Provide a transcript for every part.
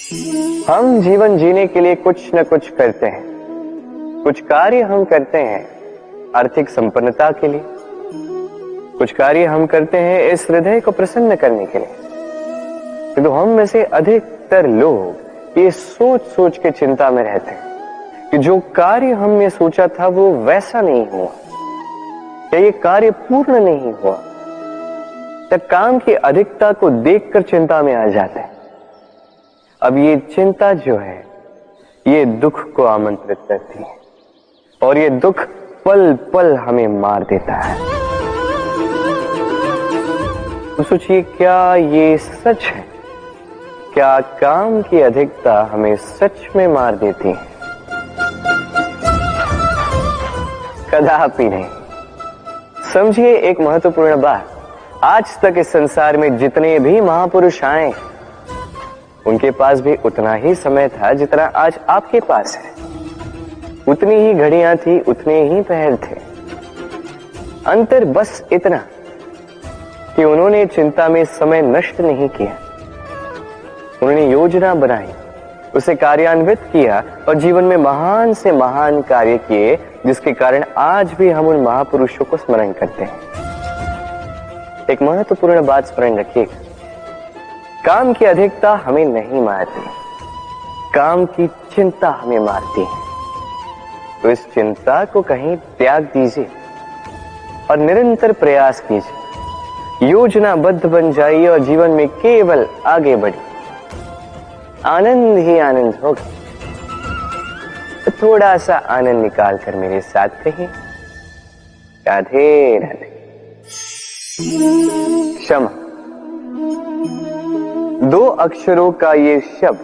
हम जीवन जीने के लिए कुछ न कुछ करते हैं। कुछ कार्य हम करते हैं आर्थिक संपन्नता के लिए, कुछ कार्य हम करते हैं इस हृदय को प्रसन्न करने के लिए। तो हम में से अधिकतर लोग ये सोच सोच के चिंता में रहते हैं कि जो कार्य हमने सोचा था वो वैसा नहीं हुआ, या ये कार्य पूर्ण नहीं हुआ। तब काम की अधिकता को देखकर चिंता में आ जाते हैं। अब ये चिंता जो है ये दुख को आमंत्रित करती है, और ये दुख पल पल हमें मार देता है। तो सोचिए, क्या ये सच है? क्या काम की अधिकता हमें सच में मार देती है? कदापि नहीं। समझिए एक महत्वपूर्ण बात, आज तक इस संसार में जितने भी महापुरुष आए उनके पास भी उतना ही समय था जितना आज आपके पास है। उतनी ही घड़ियां थी, उतने ही पहर थे। अंतर बस इतना कि उन्होंने चिंता में समय नष्ट नहीं किया। उन्होंने योजना बनाई, उसे कार्यान्वित किया और जीवन में महान से महान कार्य किए, जिसके कारण आज भी हम उन महापुरुषों को स्मरण करते हैं। एक महत्वपूर्ण बात स्मरण रखिएगा, काम की अधिकता हमें नहीं मारती, काम की चिंता हमें मारती है। तो इस चिंता को कहीं त्याग दीजिए और निरंतर प्रयास कीजिए, योजनाबद्ध बन जाइए और जीवन में केवल आगे बढ़िए। आनंद ही आनंद होगा। तो थोड़ा सा आनंद निकाल कर मेरे साथ कहिए, राधे राधे। क्षमा, दो अक्षरों का ये शब्द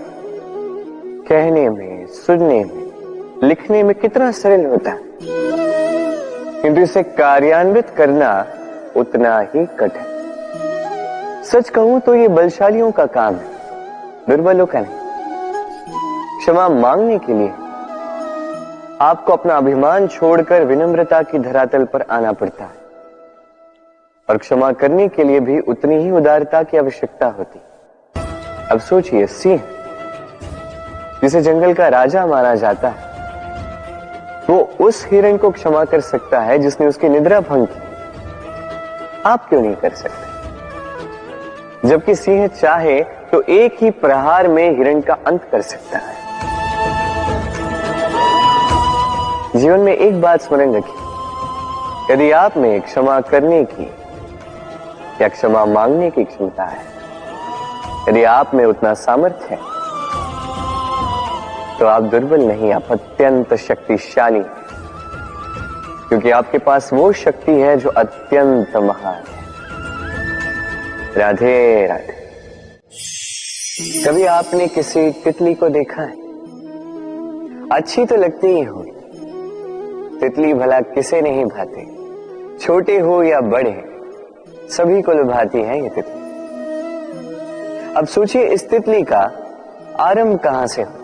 कहने में, सुनने में, लिखने में कितना सरल होता है, किंतु इसे कार्यान्वित करना उतना ही कठिन। सच कहूं तो ये बलशालियों का काम है, दुर्बलों का नहीं। क्षमा मांगने के लिए आपको अपना अभिमान छोड़कर विनम्रता की धरातल पर आना पड़ता है, और क्षमा करने के लिए भी उतनी ही उदारता की आवश्यकता होती। अब सोचिए, सिंह जिसे जंगल का राजा माना जाता है, वो उस हिरण को क्षमा कर सकता है जिसने उसकी निद्रा भंग की। आप क्यों नहीं कर सकते? जबकि सिंह चाहे तो एक ही प्रहार में हिरण का अंत कर सकता है। जीवन में एक बात स्मरण रखिए, यदि आप में क्षमा करने की या क्षमा मांगने की क्षमता है, यदि आप में उतना सामर्थ्य है, तो आप दुर्बल नहीं, आप अत्यंत शक्तिशाली हैं, क्योंकि आपके पास वो शक्ति है जो अत्यंत महान है। राधे राधे। कभी आपने किसी तितली को देखा है? अच्छी तो लगती ही हो, तितली भला किसे नहीं भाती, छोटे हो या बड़े, सभी को लुभाती है ये तितली। अब सोचिए, इस तितली का आरंभ कहां से होता है?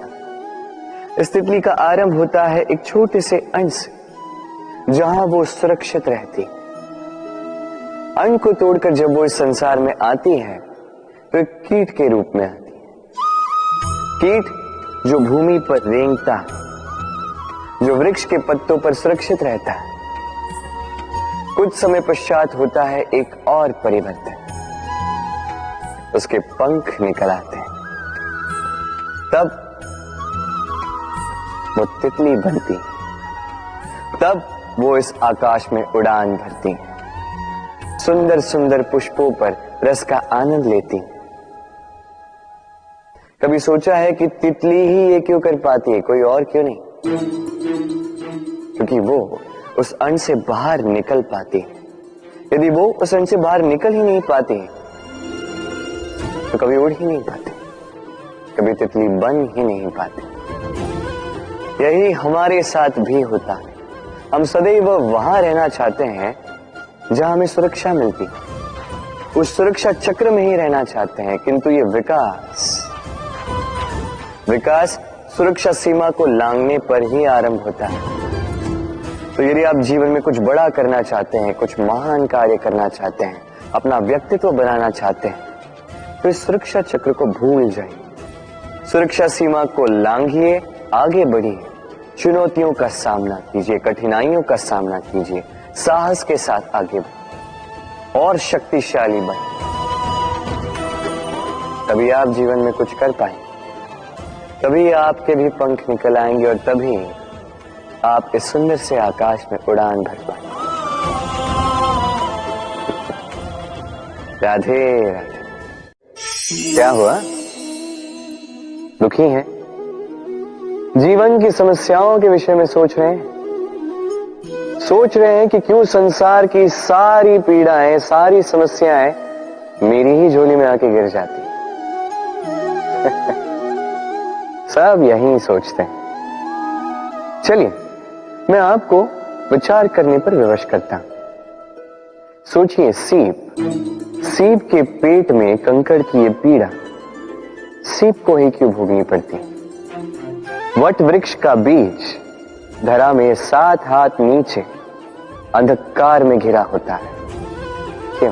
इस तितली का आरंभ होता है एक छोटे से अंड से, जहां वो सुरक्षित रहती। अंड को तोड़कर जब वो इस संसार में आती है तो एक कीट के रूप में आती है। कीट जो भूमि पर रेंगता है, जो वृक्ष के पत्तों पर सुरक्षित रहता है। कुछ समय पश्चात होता है एक और परिवर्तन, उसके पंख निकल आते हैं। तब वो तितली बनती, तब वो इस आकाश में उड़ान भरती, सुंदर सुंदर पुष्पों पर रस का आनंद लेती। कभी सोचा है कि तितली ही ये क्यों कर पाती है, कोई और क्यों नहीं? क्योंकि वो उस अंड से बाहर निकल पाती है। यदि वो उस अंड से बाहर निकल ही नहीं पाती तो कभी उड़ ही नहीं पाती, कभी तितली बन ही नहीं पाती। यही हमारे साथ भी होता है। हम सदैव वहां रहना चाहते हैं जहां हमें सुरक्षा मिलती, उस सुरक्षा चक्र में ही रहना चाहते हैं, किंतु ये विकास सुरक्षा सीमा को लांघने पर ही आरंभ होता है। तो यदि आप जीवन में कुछ बड़ा करना चाहते हैं, कुछ महान कार्य करना चाहते हैं, अपना व्यक्तित्व बनाना चाहते हैं, तो इस सुरक्षा चक्र को भूल जाइए। सुरक्षा सीमा को लांघिए, आगे बढ़िए, चुनौतियों का सामना कीजिए, कठिनाइयों का सामना कीजिए, साहस के साथ आगे बढ़िए और शक्तिशाली बनिए। तभी आप जीवन में कुछ कर पाएंगे, तभी आपके भी पंख निकल आएंगे और तभी आप इस सुंदर से आकाश में उड़ान भर पाएंगे। राधे राधे। क्या हुआ, दुखी हैं? जीवन की समस्याओं के विषय में सोच रहे हैं? सोच रहे हैं कि क्यों संसार की सारी पीड़ाएं, सारी समस्याएं मेरी ही झोली में आके गिर जाती हैं। सब यही सोचते हैं। चलिए मैं आपको विचार करने पर विवश करता हूं। सोचिए, सीप के पेट में कंकड़ की ये पीड़ा सीप को ही क्यों भोगनी पड़ती? वट वृक्ष का बीज धरा में 7 हाथ नीचे अंधकार में घिरा होता है, क्यों?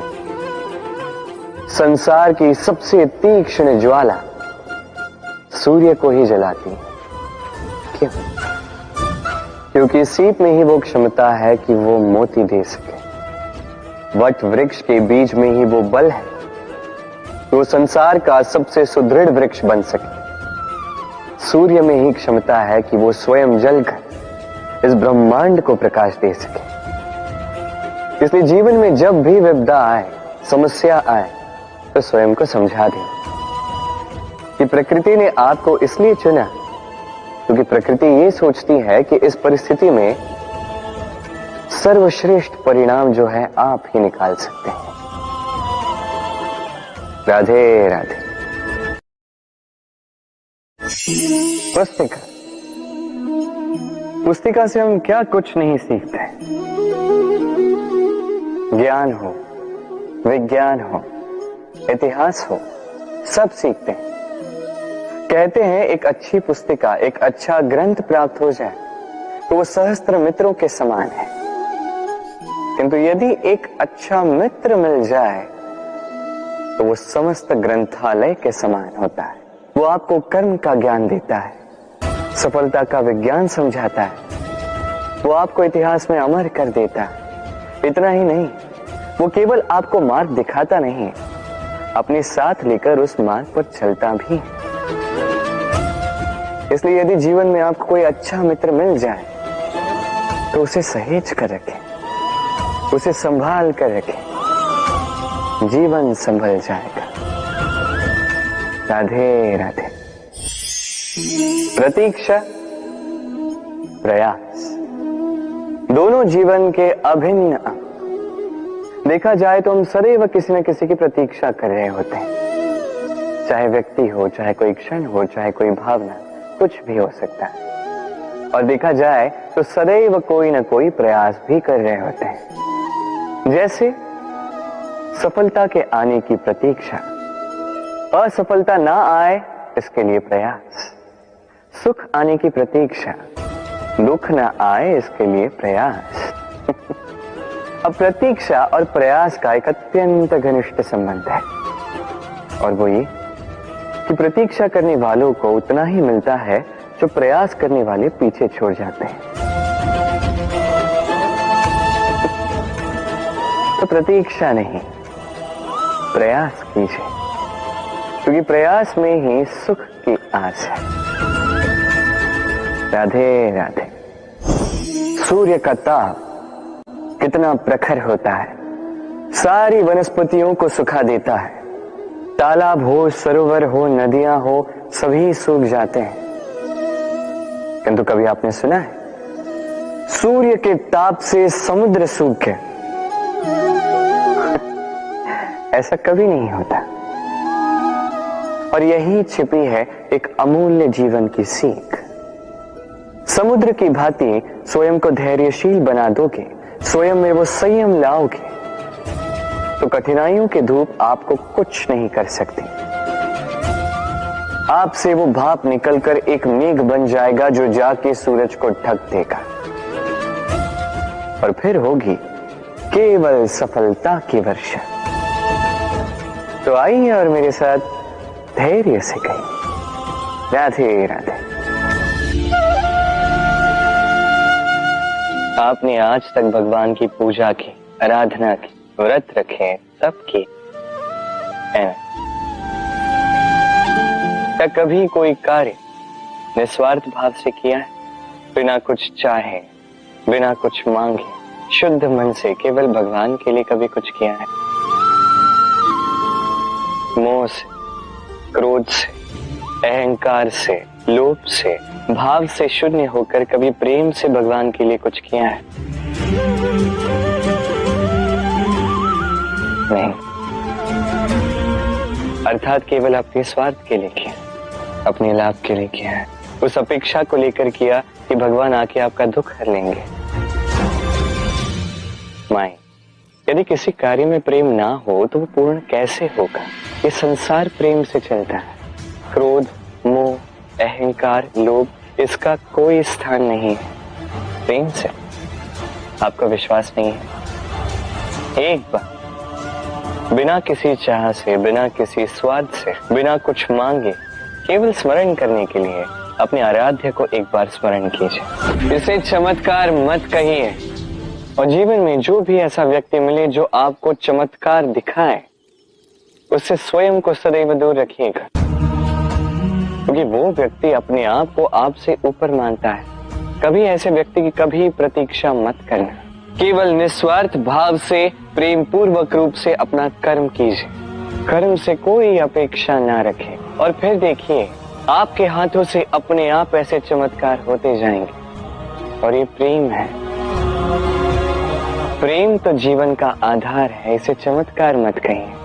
संसार की सबसे तीक्ष्ण ज्वाला सूर्य को ही जलाती है, क्यों? क्योंकि सीप में ही वो क्षमता है कि वो मोती दे सके। वट वृक्ष के बीज में ही वो बल है कि वो संसार का सबसे सुदृढ़ वृक्ष बन सके। सूर्य में ही क्षमता है कि वो स्वयं जलकर इस ब्रह्मांड को प्रकाश दे सके। इसलिए जीवन में जब भी विपदा आए, समस्या आए, तो स्वयं को समझा दें कि प्रकृति ने आपको इसलिए चुना क्योंकि प्रकृति ये सोचती है कि इस परिस्थिति में सर्वश्रेष्ठ परिणाम जो है आप ही निकाल सकते हैं। राधे राधे। पुस्तिका से हम क्या कुछ नहीं सीखते। ज्ञान हो, विज्ञान हो, इतिहास हो, सब सीखते हैं। कहते हैं एक अच्छी पुस्तिका, एक अच्छा ग्रंथ प्राप्त हो जाए तो वो सहस्त्र मित्रों के समान है, किंतु यदि एक अच्छा मित्र मिल जाए तो वो समस्त ग्रंथालय के समान होता है। वो आपको कर्म का ज्ञान देता है, सफलता का विज्ञान समझाता है, वो आपको इतिहास में अमर कर देता है। इतना ही नहीं, वो केवल आपको मार्ग दिखाता नहीं, अपने साथ लेकर उस मार्ग पर चलता भी है। इसलिए यदि जीवन में आपको कोई अच्छा मित्र मिल जाए तो उसे सहेज कर रखें, उसे संभाल कर रखें, जीवन संभल जाएगा। राधे राधे। प्रतीक्षा, प्रयास, दोनों जीवन के अभिन्न अंग। देखा जाए तो हम सदैव किसी न किसी की प्रतीक्षा कर रहे होते हैं, चाहे व्यक्ति हो, चाहे कोई क्षण हो, चाहे कोई भावना, कुछ भी हो सकता है। और देखा जाए तो सदैव कोई न कोई प्रयास भी कर रहे होते हैं, जैसे सफलता के आने की प्रतीक्षा, असफलता ना आए इसके लिए प्रयास, सुख आने की प्रतीक्षा, दुख ना आए इसके लिए प्रयास। अब प्रतीक्षा और प्रयास का एक अत्यंत घनिष्ठ संबंध है, और वो ये कि प्रतीक्षा करने वालों को उतना ही मिलता है जो प्रयास करने वाले पीछे छोड़ जाते हैं। तो प्रतीक्षा नहीं, प्रयास कीजिए, क्योंकि प्रयास में ही सुख की आस है। राधे राधे। सूर्य का ताप कितना प्रखर होता है, सारी वनस्पतियों को सुखा देता है। तालाब हो, सरोवर हो, नदियां हो, सभी सूख जाते हैं। किंतु कभी आपने सुना है सूर्य के ताप से समुद्र सूख गया? ऐसा कभी नहीं होता। और यही छिपी है एक अमूल्य जीवन की सीख। समुद्र की भांति स्वयं को धैर्यशील बना दोगे, स्वयं में वो संयम लाओगे, तो कठिनाइयों की धूप आपको कुछ नहीं कर सकती। आपसे वो भाप निकलकर एक मेघ बन जाएगा जो जाके सूरज को ढक देगा, और फिर होगी केवल सफलता की वर्षा। तो आइए और मेरे साथ धैर्य से कहिए, राधे राधे। आपने आज तक भगवान की पूजा की, आराधना की, व्रत रखे, सब की है ना? क्या कभी कोई कार्य निस्वार्थ भाव से किया है? बिना कुछ चाहे, बिना कुछ मांगे, शुद्ध मन से केवल भगवान के लिए कभी कुछ किया है? मोह से, क्रोध से, अहंकार से, लोभ से, भाव से शून्य होकर कभी प्रेम से भगवान के लिए कुछ किया है? नहीं। अर्थात केवल अपने स्वार्थ के लिए किया, अपने लाभ के लिए किया है, उस अपेक्षा को लेकर किया कि भगवान आके आपका दुख हर लेंगे। माई, यदि किसी कार्य में प्रेम ना हो तो वो पूर्ण कैसे होगा? ये संसार प्रेम से चलता है। क्रोध, मोह, अहंकार, लोभ, इसका कोई स्थान नहीं है प्रेम से। आपका विश्वास नहीं है? एक बार बिना किसी चाह से, बिना किसी स्वार्थ से, बिना कुछ मांगे, केवल स्मरण करने के लिए अपने आराध्य को एक बार स्मरण कीजिए। इसे चमत्कार मत कहिए, और जीवन में जो भी ऐसा व्यक्ति मिले जो आपको चमत्कार दिखाए, उससे स्वयं को सदैव दूर रखिएगा, क्योंकि वो व्यक्ति अपने आप को आपसे ऊपर मानता है। कभी ऐसे व्यक्ति की कभी प्रतीक्षा मत करना। केवल निस्वार्थ भाव से, प्रेम पूर्वक रूप से अपना कर्म कीजिए। कर्म से कोई अपेक्षा ना रखें, और फिर देखिए आपके हाथों से अपने आप ऐसे चमत्कार होते जाएंगे। और ये प्रेम है। प्रेम तो जीवन का आधार है, इसे चमत्कार मत कहिए।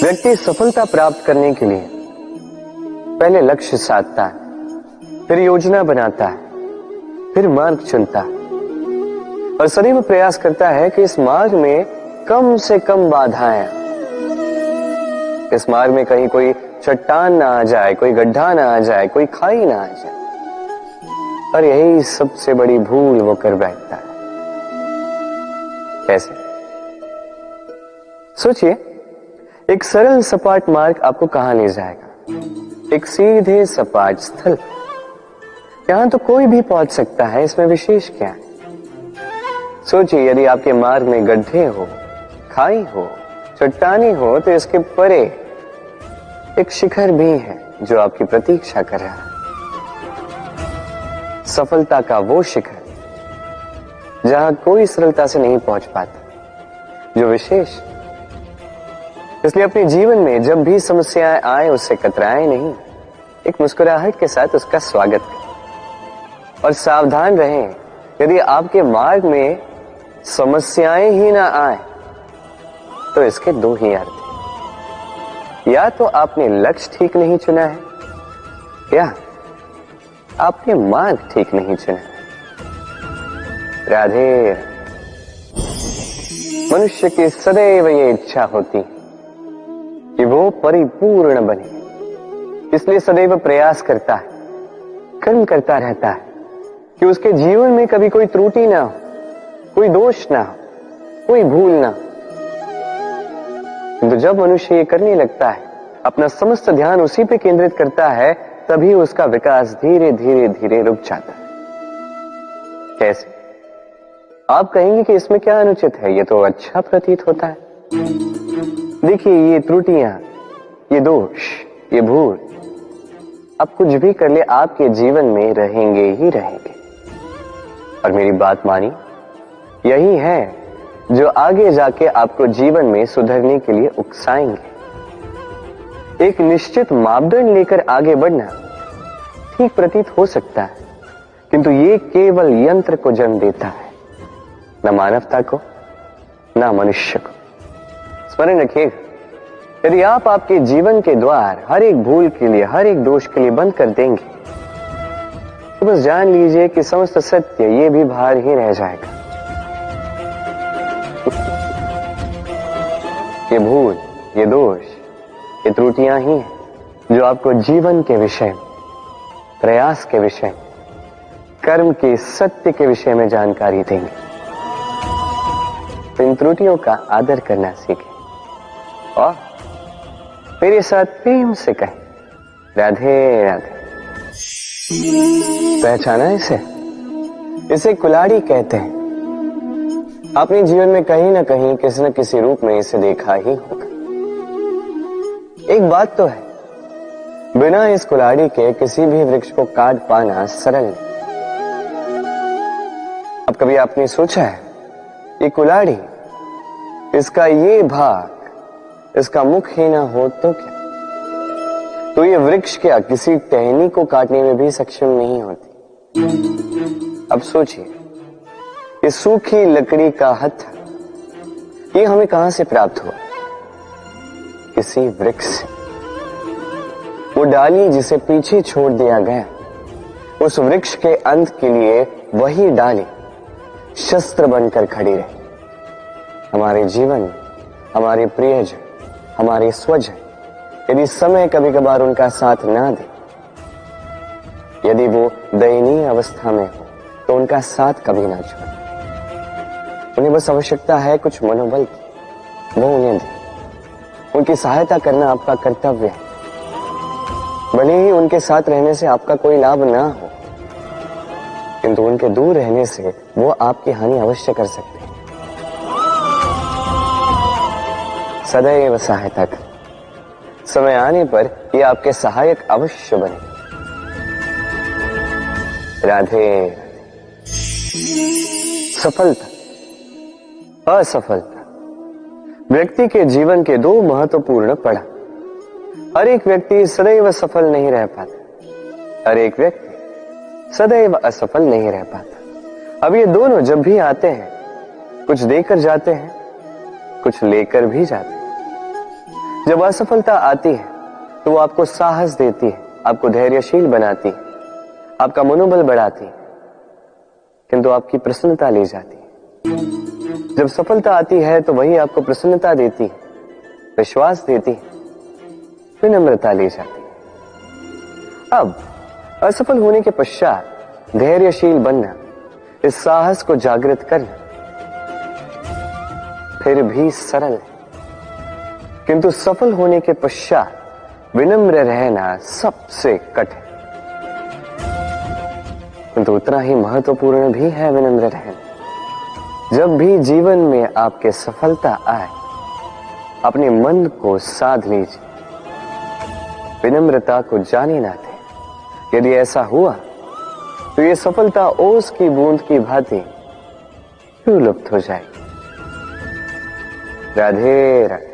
व्यक्ति सफलता प्राप्त करने के लिए पहले लक्ष्य साधता है, फिर योजना बनाता है, फिर मार्ग चुनता है, और सदैव प्रयास करता है कि इस मार्ग में कम से कम बाधाएं, इस मार्ग में कहीं कोई चट्टान ना आ जाए, कोई गड्ढा ना आ जाए, कोई खाई ना आ जाए। और यही सबसे बड़ी भूल वो कर बैठता है। कैसे? सोचिए, एक सरल सपाट मार्ग आपको कहां ले जाएगा? एक सीधे सपाट स्थल। यहां तो कोई भी पहुंच सकता है, इसमें विशेष क्या है? सोचिए, यदि आपके मार्ग में गड्ढे हो, खाई हो, चट्टानी हो, तो इसके परे एक शिखर भी है जो आपकी प्रतीक्षा कर रहा है। सफलता का वो शिखर जहां कोई सरलता से नहीं पहुंच पाता, जो विशेष। इसलिए अपने जीवन में जब भी समस्याएं आए, उससे कतराएं नहीं, एक मुस्कुराहट के साथ उसका स्वागत करें। और सावधान रहें, यदि आपके मार्ग में समस्याएं ही ना आए तो इसके दो ही अर्थ हैं। या तो आपने लक्ष्य ठीक नहीं चुना है, या आपने मार्ग ठीक नहीं चुना है। राधे। मनुष्य की सदैव ये इच्छा होती कि वो परिपूर्ण बने, इसलिए सदैव प्रयास करता है, कर्म करता रहता है कि उसके जीवन में कभी कोई त्रुटि ना हो, कोई दोष ना हो, कोई भूल ना हो। किंतु जब मनुष्य ये करने लगता है, अपना समस्त ध्यान उसी पे केंद्रित करता है, तभी उसका विकास धीरे धीरे धीरे रुक जाता है। कैसे? आप कहेंगे कि इसमें क्या अनुचित है, ये तो अच्छा प्रतीत होता है। देखिए, ये त्रुटियां, ये दोष, ये भूल, अब कुछ भी कर ले, आपके जीवन में रहेंगे ही रहेंगे। और मेरी बात मानी, यही है जो आगे जाके आपको जीवन में सुधरने के लिए उकसाएंगे। एक निश्चित मापदंड लेकर आगे बढ़ना ठीक प्रतीत हो सकता है, किंतु ये केवल यंत्र को जन्म देता है, न मानवता को, न मनुष्य को। स्मरण रखिएगा, यदि आप आपके जीवन के द्वार हर एक भूल के लिए, हर एक दोष के लिए बंद कर देंगे, तो बस जान लीजिए कि समस्त सत्य ये भी बाहर ही रह जाएगा। ये भूल, ये दोष, ये त्रुटियां ही हैं जो आपको जीवन के विषय में, प्रयास के विषय में, कर्म के सत्य के विषय में जानकारी देंगे। तो इन त्रुटियों का आदर करना सीखें और मेरे साथ प्रेम से कहें, राधे राधे। पहचाना इसे? इसे कुल्हाड़ी कहते हैं। आपने जीवन में कहीं ना कहीं किसी न किसी रूप में इसे देखा ही होगा। एक बात तो है, बिना इस कुल्हाड़ी के किसी भी वृक्ष को काट पाना सरल नहीं। अब कभी आपने सोचा है, ये कुल्हाड़ी, इसका ये भाग, इसका मुख ही ना हो तो क्या? तो ये वृक्ष क्या किसी टहनी को काटने में भी सक्षम नहीं होती? अब सोचिए, ये सूखी लकड़ी का हत्था, ये हमें कहां से प्राप्त हुआ? किसी वृक्ष से। वो डाली जिसे पीछे छोड़ दिया गया, उस वृक्ष के अंत के लिए वही डाली शस्त्र बनकर खड़ी रही। हमारे जीवन, हमारे प्रियजन, हमारे स्वजन, यदि समय कभी कभार उनका साथ ना दे, यदि वो दयनीय अवस्था में हो, तो उनका साथ कभी ना छोड़े। उन्हें बस आवश्यकता है कुछ मनोबल की, वो उन्हें दे। उनकी सहायता करना आपका कर्तव्य है, भले ही उनके साथ रहने से आपका कोई लाभ ना हो, किंतु उनके दूर रहने से वो आपकी हानि अवश्य कर सकते हैं। सदैव सहायता कर, समय आने पर ये आपके सहायक अवश्य बने। राधे। सफलता, असफलता व्यक्ति के जीवन के दो महत्वपूर्ण पड़ाव। हर एक व्यक्ति सदैव सफल नहीं रह पाता, हर एक व्यक्ति सदैव असफल नहीं रह पाता। अब ये दोनों जब भी आते हैं, कुछ देकर जाते हैं, कुछ लेकर भी जाते हैं। जब असफलता आती है तो वो आपको साहस देती है, आपको धैर्यशील बनाती है, आपका मनोबल बढ़ाती है, किंतु आपकी प्रसन्नता ले जाती है। जब सफलता आती है तो वही आपको प्रसन्नता देती है, विश्वास देती है, विनम्रता ले जाती है। अब असफल होने के पश्चात धैर्यशील बनना, इस साहस को जागृत करना फिर भी सरल है, किंतु सफल होने के पश्चात विनम्र रहना सबसे कठिन, किंतु उतना ही महत्वपूर्ण भी है विनम्र रहना। जब भी जीवन में आपके सफलता आए, अपने मन को साध लीजिए, विनम्रता को जाने ना दें। यदि ऐसा हुआ तो ये सफलता ओस की बूंद की भांति लुप्त हो जाएगी। राधे राधे।